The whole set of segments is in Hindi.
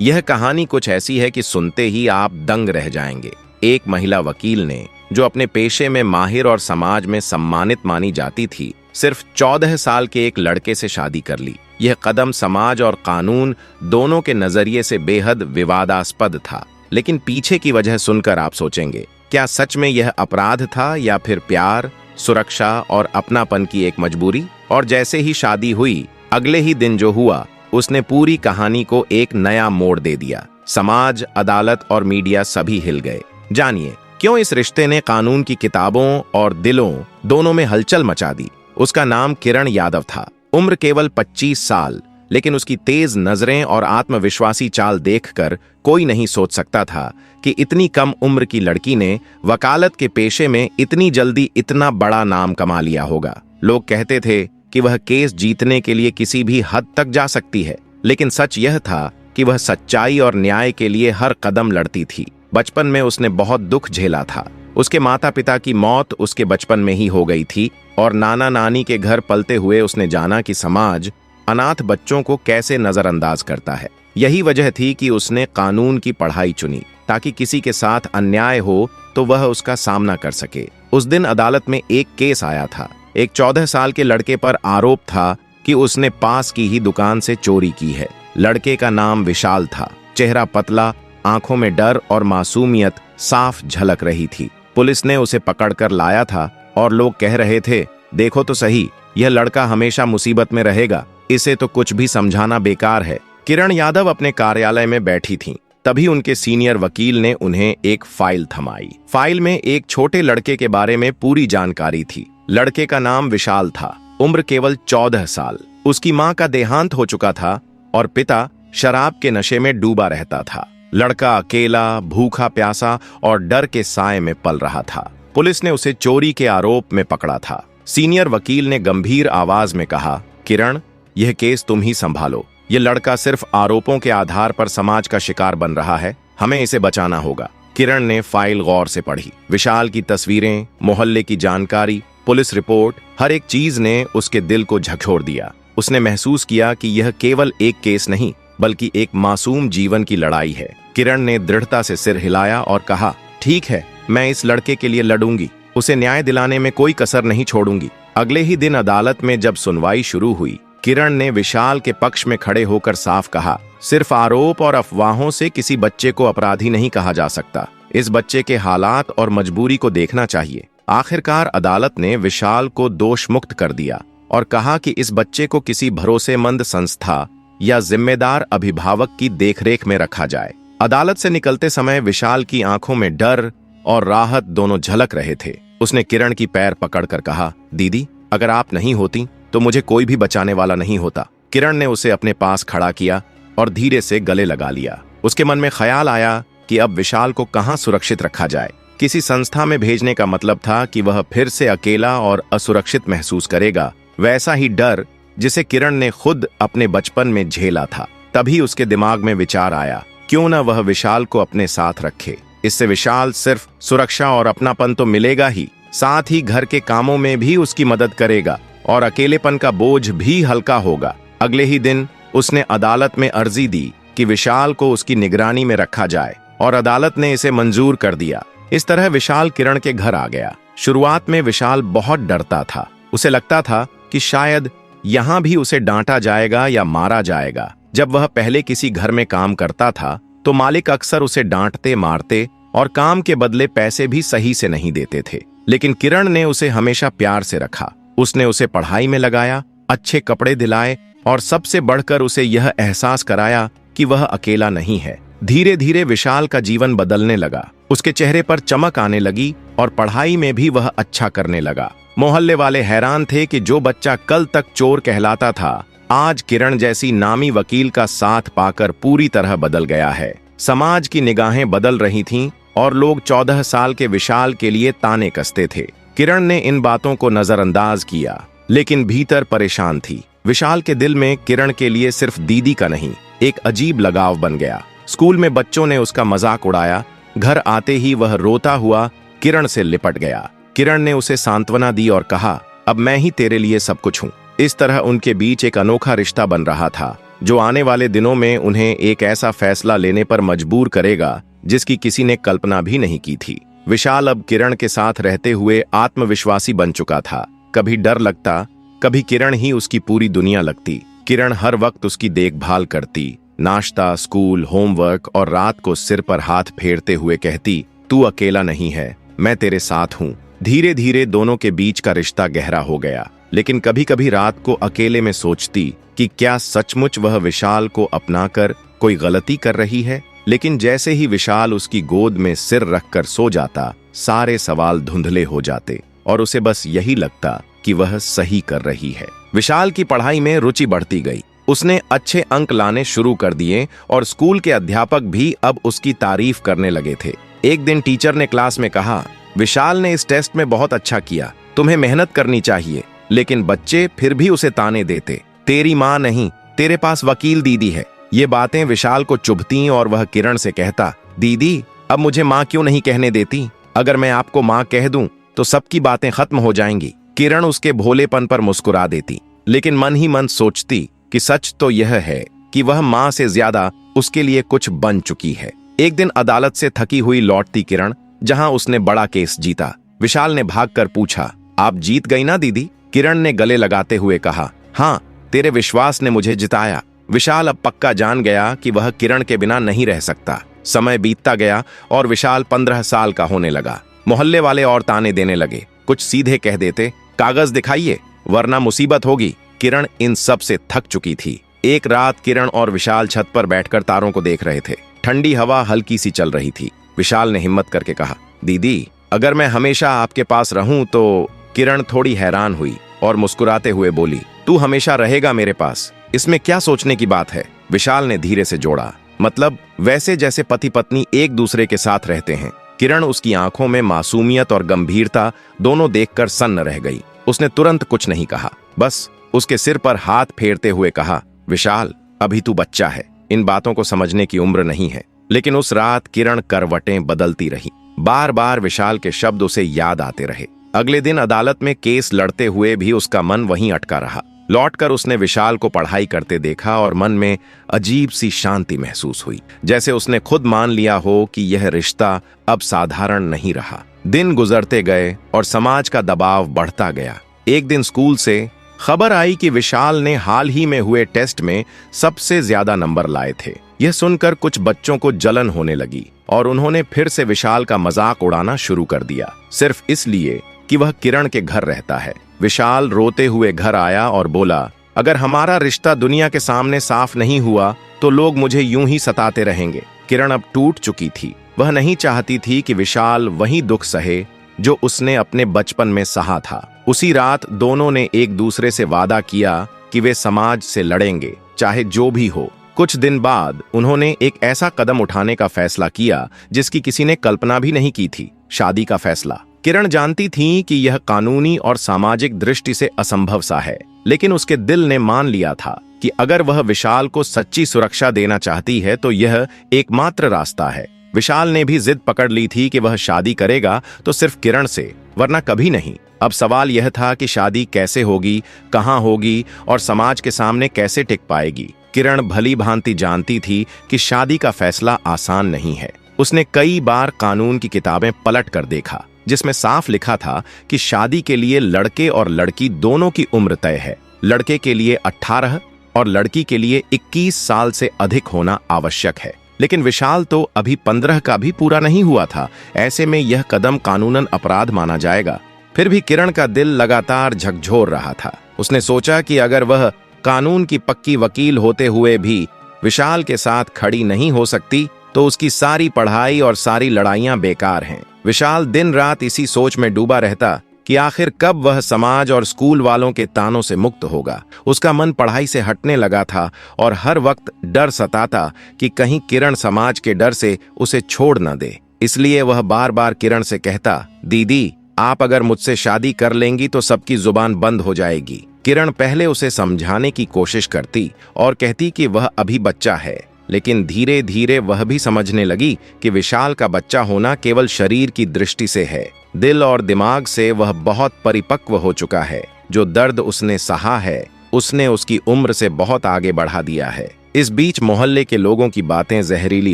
यह कहानी कुछ ऐसी है कि सुनते ही आप दंग रह जाएंगे। एक महिला वकील ने, जो अपने पेशे में माहिर और समाज में सम्मानित मानी जाती थी, सिर्फ 14 साल के एक लड़के से शादी कर ली। यह कदम समाज और कानून दोनों के नजरिए से बेहद विवादास्पद था, लेकिन पीछे की वजह सुनकर आप सोचेंगे, क्या सच में यह अपराध था या फिर प्यार, सुरक्षा और अपनापन की एक मजबूरी? और जैसे ही शादी हुई, अगले ही दिन जो हुआ, उसने पूरी कहानी को एक नया मोड़ दे दिया। समाज, अदालत और मीडिया सभी हिल गए। जानिए क्यों इस रिश्ते ने कानून की किताबों और दिलों दोनों में हलचल मचा दी। उसका नाम किरण यादव था। उम्र केवल 25 साल, लेकिन उसकी तेज नजरें और आत्मविश्वासी चाल देखकर कोई नहीं सोच सकता था कि इतनी कम उम्र की लड़की ने वकालत के पेशे में इतनी जल्दी इतना बड़ा नाम कमा लिया होगा। लोग कहते थे कि वह केस जीतने के लिए किसी भी हद तक जा सकती है, लेकिन सच यह था कि वह सच्चाई और न्याय के लिए हर कदम लड़ती थी। बचपन में उसने बहुत दुख झेला था। उसके माता पिता की मौत उसके बचपन में ही हो गई थी और नाना नानी के घर पलते हुए उसने जाना कि समाज अनाथ बच्चों को कैसे नजरअंदाज करता है। यही वजह थी कि उसने कानून की पढ़ाई चुनी, ताकि किसी के साथ अन्याय हो तो वह उसका सामना कर सके। उस दिन अदालत में एक केस आया था। एक 14 साल के लड़के पर आरोप था कि उसने पास की ही दुकान से चोरी की है। लड़के का नाम विशाल था। चेहरा पतला, आंखों में डर और मासूमियत साफ झलक रही थी। पुलिस ने उसे पकड़कर लाया था और लोग कह रहे थे, देखो तो सही, यह लड़का हमेशा मुसीबत में रहेगा, इसे तो कुछ भी समझाना बेकार है। किरण यादव अपने कार्यालय में बैठी थीं। तभी उनके सीनियर वकील ने उन्हें एक फाइल थमाई। फाइल में एक छोटे लड़के के बारे में पूरी जानकारी थी। लड़के का नाम विशाल था। उम्र केवल 14 साल। उसकी मां का देहांत हो चुका था और पिता शराब के नशे में डूबा रहता था। लड़का अकेला, भूखा प्यासा और डर के साए में पल रहा था। पुलिस ने उसे चोरी के आरोप में पकड़ा था। सीनियर वकील ने गंभीर आवाज में कहा, किरण, यह केस तुम ही संभालो। यह लड़का सिर्फ आरोपों के आधार पर समाज का शिकार बन रहा है। हमें इसे बचाना होगा। किरण ने फाइल गौर से पढ़ी। विशाल की तस्वीरें, मोहल्ले की जानकारी, पुलिस रिपोर्ट, हर एक चीज ने उसके दिल को झकझोर दिया। उसने महसूस किया कि यह केवल एक केस नहीं, बल्कि एक मासूम जीवन की लड़ाई है। किरण ने दृढ़ता से सिर हिलाया और कहा, ठीक है, मैं इस लड़के के लिए लड़ूंगी। उसे न्याय दिलाने में कोई कसर नहीं छोड़ूंगी। अगले ही दिन अदालत में जब सुनवाई शुरू हुई, किरण ने विशाल के पक्ष में खड़े होकर साफ कहा, सिर्फ आरोप और अफवाहों से किसी बच्चे को अपराधी नहीं कहा जा सकता। इस बच्चे के हालात और मजबूरी को देखना चाहिए। आखिरकार अदालत ने विशाल को दोष मुक्त कर दिया और कहा कि इस बच्चे को किसी भरोसेमंद संस्था या जिम्मेदार अभिभावक की देखरेख में रखा जाए। अदालत से निकलते समय विशाल की आंखों में डर और राहत दोनों झलक रहे थे। उसने किरण की पैर पकड़कर कहा, दीदी, अगर आप नहीं होती तो मुझे कोई भी बचाने वाला नहीं होता। किरण ने उसे अपने पास खड़ा किया और धीरे से गले लगा लिया। उसके मन में ख्याल आया कि अब विशाल को कहां सुरक्षित रखा जाए। किसी संस्था में भेजने का मतलब था कि वह फिर से अकेला और असुरक्षित महसूस करेगा, वैसा ही डर जिसे किरण ने खुद अपने बचपन में झेला था। तभी उसके दिमाग में विचार आया, क्यों न वह विशाल को अपने साथ रखे। इससे विशाल सिर्फ सुरक्षा और अपनापन तो मिलेगा ही, साथ ही घर के कामों में भी उसकी मदद करेगा और अकेलेपन का बोझ भी हल्का होगा। अगले ही दिन उसने अदालत में अर्जी दी कि विशाल को उसकी निगरानी में रखा जाए और अदालत ने इसे मंजूर कर दिया। इस तरह विशाल किरण के घर आ गया। शुरुआत में विशाल बहुत डरता था। उसे लगता था कि शायद यहां भी उसे डांटा जाएगा या मारा जाएगा। जब वह पहले किसी घर में काम करता था तो मालिक अक्सर उसे डांटते, मारते और काम के बदले पैसे भी सही से नहीं देते थे। लेकिन किरण ने उसे हमेशा प्यार से रखा। उसने उसे पढ़ाई में लगाया, अच्छे कपड़े दिलाए और सबसे बढ़कर उसे यह एहसास कराया कि वह अकेला नहीं है। धीरे धीरे विशाल का जीवन बदलने लगा। उसके चेहरे पर चमक आने लगी और पढ़ाई में भी वह अच्छा करने लगा। मोहल्ले वाले हैरान थे कि जो बच्चा कल तक चोर कहलाता था, आज किरण जैसी नामी वकील का साथ पाकर पूरी तरह बदल गया है। समाज की निगाहें बदल रही थीं और लोग 14 साल के विशाल के लिए ताने कसते थे। किरण ने इन बातों को नजरअंदाज किया, लेकिन भीतर परेशान थी। विशाल के दिल में किरण के लिए सिर्फ दीदी का नहीं, एक अजीब लगाव बन गया। स्कूल में बच्चों ने उसका मजाक उड़ाया। घर आते ही वह रोता हुआ किरण से लिपट गया। किरण ने उसे सांत्वना दी और कहा, अब मैं ही तेरे लिए सब कुछ हूँ। इस तरह उनके बीच एक अनोखा रिश्ता बन रहा था, जो आने वाले दिनों में उन्हें एक ऐसा फैसला लेने पर मजबूर करेगा जिसकी किसी ने कल्पना भी नहीं की थी। विशाल अब किरण के साथ रहते हुए आत्मविश्वासी बन चुका था। कभी डर लगता, कभी किरण ही उसकी पूरी दुनिया लगती। किरण हर वक्त उसकी देखभाल करती, नाश्ता, स्कूल, होमवर्क और रात को सिर पर हाथ फेरते हुए कहती, तू अकेला नहीं है, मैं तेरे साथ हूँ। धीरे धीरे दोनों के बीच का रिश्ता गहरा हो गया, लेकिन कभी कभी रात को अकेले में सोचती कि क्या सचमुच वह विशाल को अपनाकर कोई गलती कर रही है। लेकिन जैसे ही विशाल उसकी गोद में सिर रखकर सो जाता, सारे सवाल धुंधले हो जाते और उसे बस यही लगता कि वह सही कर रही है। विशाल की पढ़ाई में रुचि बढ़ती गई। उसने अच्छे अंक लाने शुरू कर दिए और स्कूल के अध्यापक भी अब उसकी तारीफ करने लगे थे। एक दिन टीचर ने क्लास में कहा, विशाल ने इस टेस्ट में बहुत अच्छा किया, तुम्हें मेहनत करनी चाहिए। लेकिन बच्चे फिर भी उसे ताने देते, तेरी माँ नहीं, तेरे पास वकील दीदी है। ये बातें विशाल को चुभती और वह किरण से कहता, दीदी अब मुझे माँ क्यों नहीं कहने देती? अगर मैं आपको माँ कह दूं तो सबकी बातें खत्म हो जाएंगी। किरण उसके भोलेपन पर मुस्कुरा देती, लेकिन मन ही मन सोचती कि सच तो यह है कि वह माँ से ज्यादा उसके लिए कुछ बन चुकी है। एक दिन अदालत से थकी हुई लौटती किरण, जहां उसने बड़ा केस जीता। विशाल ने भागकर पूछा, आप जीत गई ना दीदी? किरण ने गले लगाते हुए कहा, हाँ, तेरे विश्वास ने मुझे जिताया। विशाल अब पक्का जान गया कि वह किरण के बिना नहीं रह सकता। समय बीतता गया और विशाल 15 साल का होने लगा। मोहल्ले वाले और ताने देने लगे, कुछ सीधे कह देते, कागज दिखाइए वरना मुसीबत होगी। किरण इन सब से थक चुकी थी। एक रात किरण और विशाल छत पर बैठकर तारों को देख रहे थे। ठंडी हवा हल्की सी चल रही थी। विशाल ने हिम्मत करके कहा, दीदी अगर मैं हमेशा आपके पास रहूं तो। किरण थोड़ी हैरान हुई और मुस्कुराते हुए बोली, तू हमेशा रहेगा मेरे पास, इसमें क्या सोचने की बात है? विशाल ने धीरे से जोड़ा, मतलब वैसे जैसे पति पत्नी एक दूसरे के साथ रहते हैं। किरण उसकी आंखों में मासूमियत और गंभीरता दोनों देखकर सन्न रह गई। उसने तुरंत कुछ नहीं कहा, बस उसके सिर पर हाथ फेरते हुए कहा, विशाल अभी तू बच्चा है, इन बातों को समझने की उम्र नहीं है। लेकिन उस रात किरण करवटें बदलती रही। बार बार विशाल के शब्द उसे याद आते रहे। अगले दिन अदालत में केस लड़ते हुए भी उसका मन वहीं अटका रहा। लौटकर उसने विशाल को पढ़ाई करते देखा और मन में अजीब सी शांति महसूस हुई, जैसे उसने खुद मान लिया हो कि यह रिश्ता अब साधारण नहीं रहा। दिन गुजरते गए और समाज का दबाव बढ़ता गया। एक दिन स्कूल से खबर आई कि विशाल ने हाल ही में हुए टेस्ट में सबसे ज्यादा नंबर लाए थे। यह सुनकर कुछ बच्चों को जलन होने लगी और उन्होंने फिर से विशाल का मजाक उड़ाना शुरू कर दिया, सिर्फ इसलिए कि वह किरण के घर रहता है। विशाल रोते हुए घर आया और बोला, अगर हमारा रिश्ता दुनिया के सामने साफ नहीं हुआ तो लोग मुझे यूं ही सताते रहेंगे। किरण अब टूट चुकी थी। वह नहीं चाहती थी कि विशाल वही दुख सहे जो उसने अपने बचपन में सहा था। उसी रात दोनों ने एक दूसरे से वादा किया कि वे समाज से लड़ेंगे, चाहे जो भी हो। कुछ दिन बाद उन्होंने एक ऐसा कदम उठाने का फैसला किया जिसकी किसी ने कल्पना भी नहीं की थी, शादी का फैसला। किरण जानती थी कि यह कानूनी और सामाजिक दृष्टि से असंभव सा है, लेकिन उसके दिल ने मान लिया था कि अगर वह विशाल को सच्ची सुरक्षा देना चाहती है तो यह एकमात्र रास्ता है। विशाल ने भी जिद पकड़ ली थी कि वह शादी करेगा तो सिर्फ किरण से, वरना कभी नहीं। अब सवाल यह था कि शादी कैसे होगी, कहाँ होगी और समाज के सामने कैसे टिक पाएगी। किरण भली भांति जानती थी कि शादी का फैसला आसान नहीं है। उसने कई बार कानून की किताबें पलट कर देखा, जिसमें साफ लिखा था कि शादी के लिए लड़के और लड़की दोनों की उम्र तय है। लड़के के लिए 18 और लड़की के लिए 21 साल से अधिक होना आवश्यक है। लेकिन विशाल तो अभी 15 का भी पूरा नहीं हुआ था। ऐसे में यह कदम कानूनन अपराध माना जाएगा। फिर भी किरण का दिल लगातार झकझोर रहा था। उसने सोचा कि अगर वह कानून की पक्की वकील होते हुए भी विशाल के साथ खड़ी नहीं हो सकती तो उसकी सारी पढ़ाई और सारी लड़ाइयां बेकार हैं। विशाल दिन रात इसी सोच में डूबा रहता कि आखिर कब वह समाज और स्कूल वालों के तानों से मुक्त होगा। उसका मन पढ़ाई से हटने लगा था और हर वक्त डर सताता कि कहीं किरण समाज के डर से उसे छोड़ न दे। इसलिए वह बार बार किरण से कहता, दीदी आप अगर मुझसे शादी कर लेंगी तो सबकी जुबान बंद हो जाएगी। किरण पहले उसे समझाने की कोशिश करती और कहती कि वह अभी बच्चा है, लेकिन धीरे धीरे वह भी समझने लगी कि विशाल का बच्चा होना केवल शरीर की दृष्टि से है, दिल और दिमाग से वह बहुत परिपक्व हो चुका है। जो दर्द उसने सहा है उसने उसकी उम्र से बहुत आगे बढ़ा दिया है। इस बीच मोहल्ले के लोगों की बातें जहरीली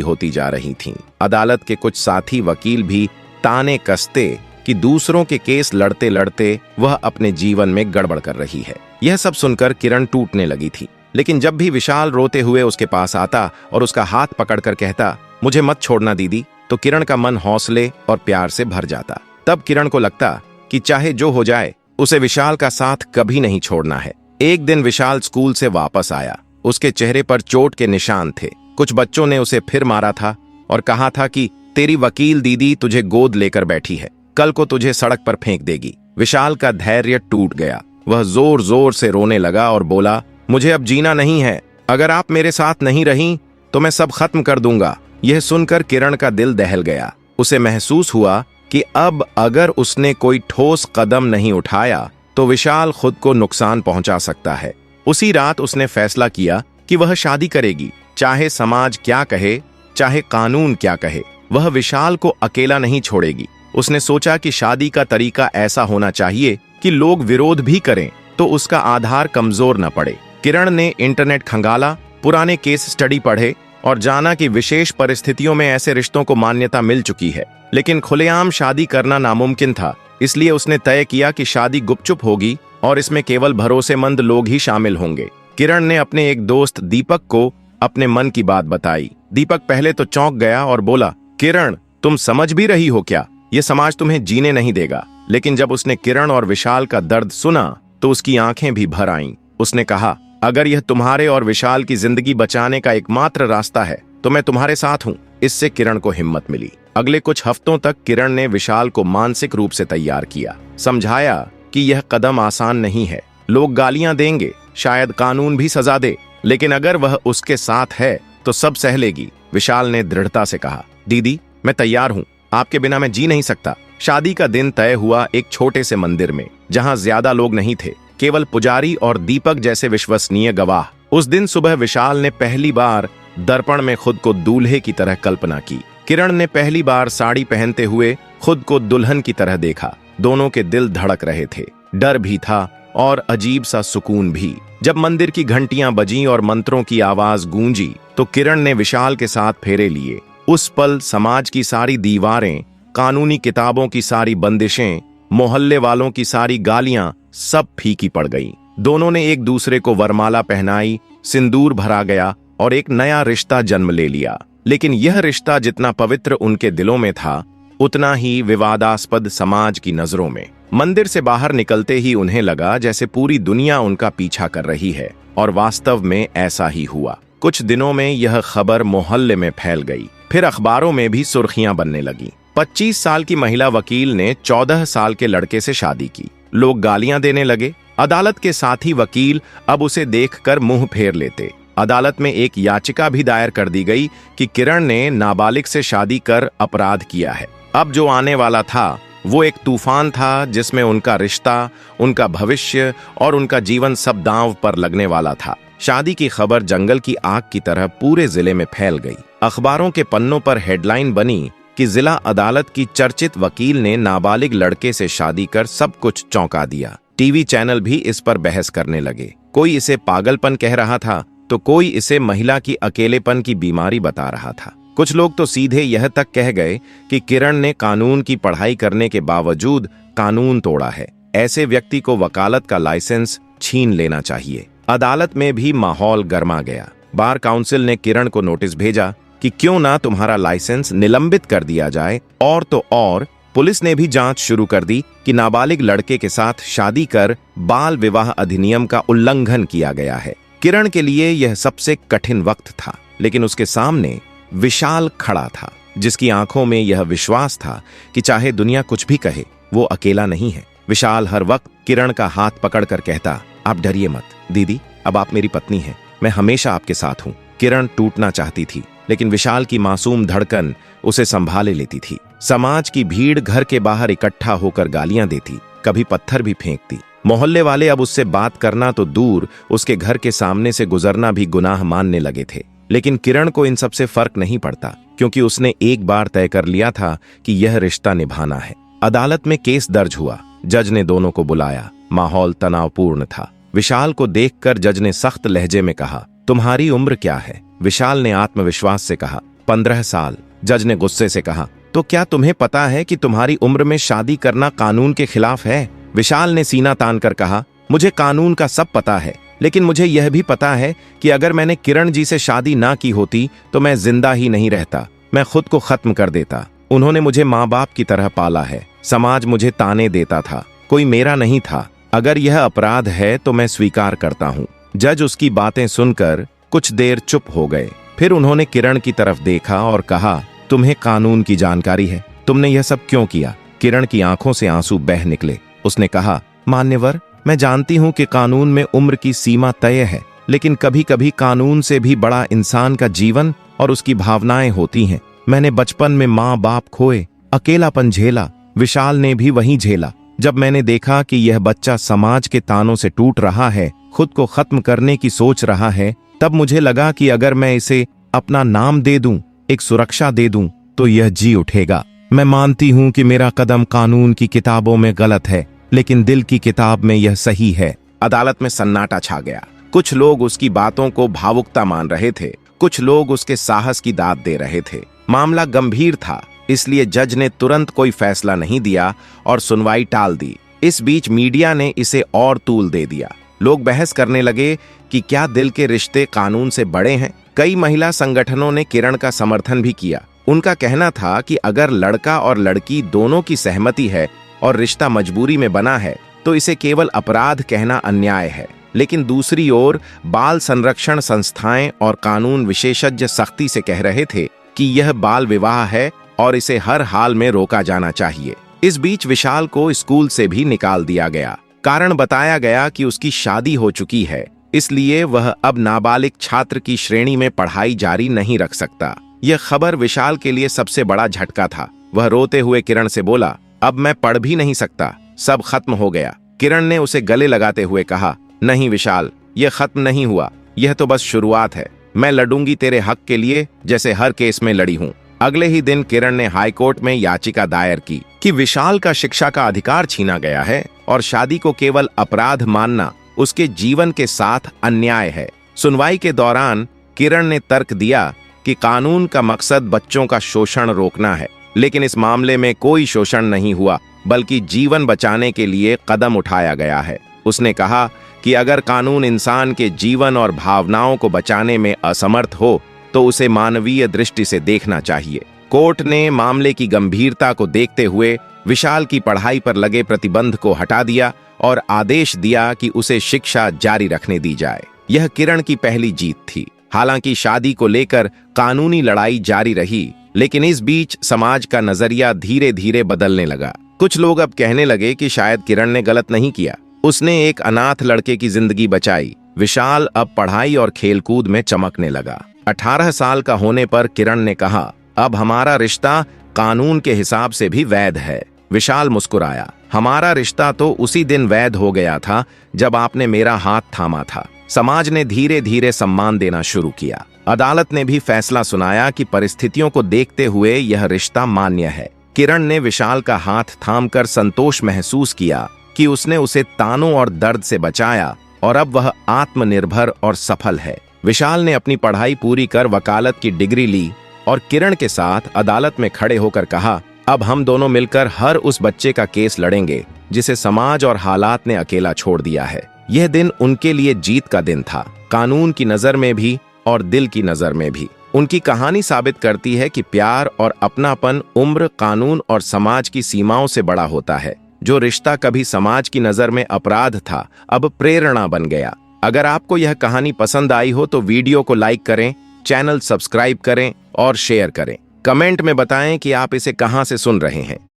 होती जा रही थीं। अदालत के कुछ साथी वकील भी ताने कसते कि दूसरों के केस लड़ते लड़ते वह अपने जीवन में गड़बड़ कर रही है। यह सब सुनकर किरण टूटने लगी थी। लेकिन जब भी विशाल रोते हुए उसके पास आता और उसका हाथ पकड़कर कहता, मुझे मत छोड़ना दीदी, तो किरण का मन हौसले और प्यार से भर जाता। तब किरण को लगता कि चाहे जो हो जाए, उसे विशाल का साथ कभी नहीं छोड़ना है। एक दिन विशाल स्कूल से वापस आया। उसके चेहरे पर चोट के निशान थे। कुछ बच्चों ने उसे फिर मारा था और कहा था कि तेरी वकील दीदी तुझे गोद लेकर बैठी है, कल को तुझे सड़क पर फेंक देगी। विशाल का धैर्य टूट गया। वह जोर जोर से रोने लगा और बोला, मुझे अब जीना नहीं है। अगर आप मेरे साथ नहीं रहीं तो मैं सब खत्म कर दूंगा। यह सुनकर किरण का दिल दहल गया। उसे महसूस हुआ कि अब अगर उसने कोई ठोस कदम नहीं उठाया तो विशाल खुद को नुकसान पहुंचा सकता है। उसी रात उसने फैसला किया कि वह शादी करेगी, चाहे समाज क्या कहे, चाहे कानून क्या कहे। वह विशाल को अकेला नहीं छोड़ेगी। उसने सोचा कि शादी का तरीका ऐसा होना चाहिए कि लोग विरोध भी करें तो उसका आधार कमजोर न पड़े। किरण ने इंटरनेट खंगाला, पुराने केस स्टडी पढ़े और जाना कि विशेष परिस्थितियों में ऐसे रिश्तों को मान्यता मिल चुकी है, लेकिन खुलेआम शादी करना नामुमकिन था। इसलिए उसने तय किया कि शादी गुपचुप होगी और इसमें केवल भरोसेमंद लोग ही शामिल होंगे। किरण ने अपने एक दोस्त दीपक को अपने मन की बात बताई। दीपक पहले तो चौंक गया और बोला, किरण, तुम समझ भी रही हो क्या? यह समाज तुम्हें जीने नहीं देगा। लेकिन जब उसने किरण और विशाल का दर्द सुना तो उसकी आंखें भी भर आईं। उसने कहा, अगर यह तुम्हारे और विशाल की जिंदगी बचाने का एकमात्र रास्ता है तो मैं तुम्हारे साथ हूं। इससे किरण को हिम्मत मिली। अगले कुछ हफ्तों तक किरण ने विशाल को मानसिक रूप से तैयार किया, समझाया कि यह कदम आसान नहीं है, लोग गालियां देंगे, शायद कानून भी सजा दे, लेकिन अगर वह उसके साथ है तो सब सह लेगी। विशाल ने दृढ़ता से कहा, दीदी, मैं तैयार हूं, आपके बिना मैं जी नहीं सकता। शादी का दिन तय हुआ एक छोटे से मंदिर में, जहां ज्यादा लोग नहीं थे, केवल पुजारी और दीपक जैसे विश्वसनीय गवाह। उस दिन सुबह विशाल ने पहली बार दर्पण में खुद को दूल्हे की तरह कल्पना की। किरण ने पहली बार साड़ी पहनते हुए खुद को दुल्हन की तरह देखा। दोनों के दिल धड़क रहे थे, डर भी था और अजीब सा सुकून भी। जब मंदिर की घंटियां बजीं और मंत्रों की आवाज गूंजी तो किरण ने विशाल के साथ फेरे लिए। उस पल समाज की सारी दीवारें, कानूनी किताबों की सारी बंदिशें, मोहल्ले वालों की सारी गालियां सब फीकी पड़ गईं। दोनों ने एक दूसरे को वरमाला पहनाई, सिंदूर भरा गया और एक नया रिश्ता जन्म ले लिया। लेकिन यह रिश्ता जितना पवित्र उनके दिलों में था, उतना ही विवादास्पद समाज की नजरों में। मंदिर से बाहर निकलते ही उन्हें लगा जैसे पूरी दुनिया उनका पीछा कर रही है, और वास्तव में ऐसा ही हुआ। कुछ दिनों में यह खबर मोहल्ले में फैल गई, फिर अखबारों में भी सुर्खियां बनने लगी। 25 साल की महिला वकील ने 14 साल के लड़के से शादी की। लोग गालियां देने लगे। अदालत के साथी वकील अब उसे देखकर मुंह फेर लेते। अदालत में एक याचिका भी दायर कर दी गई कि किरण ने नाबालिग से शादी कर अपराध किया है। अब जो आने वाला था वो एक तूफान था, जिसमें उनका रिश्ता, उनका भविष्य और उनका जीवन सब दांव पर लगने वाला था। शादी की खबर जंगल की आग की तरह पूरे जिले में फैल गई। अखबारों के पन्नों पर हेडलाइन बनी कि जिला अदालत की चर्चित वकील ने नाबालिग लड़के से शादी कर सब कुछ चौंका दिया। टीवी चैनल भी इस पर बहस करने लगे। कोई इसे पागलपन कह रहा था तो कोई इसे महिला की अकेलेपन की बीमारी बता रहा था। कुछ लोग तो सीधे यह तक कह गए कि किरण ने कानून की पढ़ाई करने के बावजूद कानून तोड़ा है। ऐसे व्यक्ति को वकालत का लाइसेंस छीन लेना चाहिए। अदालत में भी माहौल गर्मा गया। बार काउंसिल ने किरण को नोटिस भेजा कि क्यों ना तुम्हारा लाइसेंस निलंबित कर दिया जाए। और तो और पुलिस ने भी जांच शुरू कर दी कि नाबालिग लड़के के साथ शादी कर बाल विवाह अधिनियम का उल्लंघन किया गया है। किरण के लिए यह सबसे कठिन वक्त था, लेकिन उसके सामने विशाल खड़ा था, जिसकी आंखों में यह विश्वास था कि चाहे दुनिया कुछ भी कहे, वो अकेला नहीं है। विशाल हर वक्त किरण का हाथ पकड़कर कहता, आप डरिए मत दीदी, अब आप मेरी पत्नी हैं, मैं हमेशा आपके साथ हूं। किरण टूटना चाहती थी, लेकिन विशाल की मासूम धड़कन उसे संभाले लेती थी। समाज की भीड़ घर के बाहर इकट्ठा होकर गालियां देती, कभी पत्थर भी फेंकती। मोहल्ले वाले अब उससे बात करना तो दूर, उसके घर के सामने से गुजरना भी गुनाह मानने लगे थे। लेकिन किरण को इन सब से फर्क नहीं पड़ता, क्योंकि उसने एक बार तय कर लिया था कि यह रिश्ता निभाना है। अदालत में केस दर्ज हुआ। जज ने दोनों को बुलाया। माहौल तनावपूर्ण था। विशाल को देखकर जज ने सख्त लहजे में कहा, तुम्हारी उम्र क्या है? विशाल ने आत्मविश्वास से कहा, 15 साल। जज ने गुस्से से कहा, तो क्या तुम्हें पता है कि तुम्हारी उम्र में शादी करना कानून के खिलाफ है? विशाल ने सीना तानकर कहा, मुझे कानून का सब पता है, लेकिन मुझे यह भी पता है कि अगर मैंने किरण जी से शादी ना की होती तो मैं जिंदा ही नहीं रहता, मैं खुद को खत्म कर देता। उन्होंने मुझे माँ बाप की तरह पाला है, समाज मुझे ताने देता था, कोई मेरा नहीं था। अगर यह अपराध है तो मैं स्वीकार करता हूँ। जज उसकी बातें सुनकर कुछ देर चुप हो गए। फिर उन्होंने किरण की तरफ देखा और कहा, तुम्हें कानून की जानकारी है, तुमने यह सब क्यों किया? किरण की आंखों से आंसू बह निकले। उसने कहा, मान्यवर, मैं जानती हूँ कि कानून में उम्र की सीमा तय है, लेकिन कभी कभी कानून से भी बड़ा इंसान का जीवन और उसकी भावनाएं होती हैं। मैंने बचपन में माँ बाप खोए, अकेलापन झेला। विशाल ने भी वही झेला। जब मैंने देखा कि यह बच्चा समाज के तानों से टूट रहा है, खुद को खत्म करने की सोच रहा है, तब मुझे लगा कि अगर मैं इसे अपना नाम दे दूं, एक सुरक्षा दे दूं, तो यह जी उठेगा। मैं मानती हूं कि मेरा कदम कानून की किताबों में गलत है, लेकिन दिल की किताब में यह सही है। अदालत में सन्नाटा छा गया। कुछ लोग उसकी बातों को भावुकता मान रहे थे, कुछ लोग उसके साहस की दाद दे रहे थे। मामला गंभीर था, इसलिए जज ने तुरंत कोई फैसला नहीं दिया और सुनवाई टाल दी। इस बीच मीडिया ने इसे और तूल दे दिया। लोग बहस करने लगे कि क्या दिल के रिश्ते कानून से बड़े हैं। कई महिला संगठनों ने किरण का समर्थन भी किया। उनका कहना था कि अगर लड़का और लड़की दोनों की सहमति है और रिश्ता मजबूरी में बना है तो इसे केवल अपराध कहना अन्याय है। लेकिन दूसरी ओर बाल संरक्षण संस्थाएं और कानून विशेषज्ञ सख्ती से कह रहे थे कि यह बाल विवाह है और इसे हर हाल में रोका जाना चाहिए। इस बीच विशाल को स्कूल से भी निकाल दिया गया। कारण बताया गया कि उसकी शादी हो चुकी है, इसलिए वह अब नाबालिग छात्र की श्रेणी में पढ़ाई जारी नहीं रख सकता। यह खबर विशाल के लिए सबसे बड़ा झटका था। वह रोते हुए किरण से बोला, अब मैं पढ़ भी नहीं सकता, सब खत्म हो गया। किरण ने उसे गले लगाते हुए कहा, नहीं विशाल, यह खत्म नहीं हुआ, यह तो बस शुरुआत है। मैं लड़ूंगी तेरे हक के लिए, जैसे हर केस में लड़ी हूँ। अगले ही दिन किरण ने हाईकोर्ट में याचिका दायर की कि विशाल का शिक्षा का अधिकार छीना गया है और शादी को केवल अपराध मानना उसके जीवन के साथ अन्याय है। सुनवाई के दौरान किरण ने तर्क दिया कि कानून का मकसद बच्चों का शोषण रोकना है, लेकिन इस मामले में कोई शोषण नहीं हुआ, बल्कि जीवन बचाने के लिए कदम उठाया गया है। उसने कहा कि अगर कानून इंसान के जीवन और भावनाओं को बचाने में असमर्थ हो तो उसे मानवीय दृष्टि से देखना चाहिए। कोर्ट ने मामले की गंभीरता को देखते हुए विशाल की पढ़ाई पर लगे प्रतिबंध को हटा दिया और आदेश दिया कि उसे शिक्षा जारी रखने दी जाए। यह किरण की पहली जीत थी। हालांकि शादी को लेकर कानूनी लड़ाई जारी रही, लेकिन इस बीच समाज का नजरिया धीरे धीरे बदलने लगा। कुछ लोग अब कहने लगे कि शायद किरण ने गलत नहीं किया, उसने एक अनाथ लड़के की जिंदगी बचाई। विशाल अब पढ़ाई और खेलकूद में चमकने लगा। 18 साल का होने पर किरण ने कहा, अब हमारा रिश्ता कानून के हिसाब से भी वैध है। विशाल मुस्कुराया, हमारा रिश्ता तो उसी दिन वैध हो गया था जब आपने मेरा हाथ थामा था। समाज ने धीरे धीरे सम्मान देना शुरू किया। अदालत ने भी फैसला सुनाया कि परिस्थितियों को देखते हुए यह रिश्ता मान्य है। किरण ने विशाल का हाथ थामकर संतोष महसूस किया कि उसने उसे तानों और दर्द से बचाया और अब वह आत्मनिर्भर और सफल है। विशाल ने अपनी पढ़ाई पूरी कर वकालत की डिग्री ली और किरण के साथ अदालत में खड़े होकर कहा, अब हम दोनों मिलकर हर उस बच्चे का केस लड़ेंगे जिसे समाज और हालात ने अकेला छोड़ दिया है। यह दिन उनके लिए जीत का दिन था, कानून की नजर में भी और दिल की नजर में भी। उनकी कहानी साबित करती है कि प्यार और अपनापन उम्र, कानून और समाज की सीमाओं से बड़ा होता है। जो रिश्ता कभी समाज की नजर में अपराध था, अब प्रेरणा बन गया। अगर आपको यह कहानी पसंद आई हो तो वीडियो को लाइक करें, चैनल सब्सक्राइब करें और शेयर करें। कमेंट में बताएं कि आप इसे कहां से सुन रहे हैं।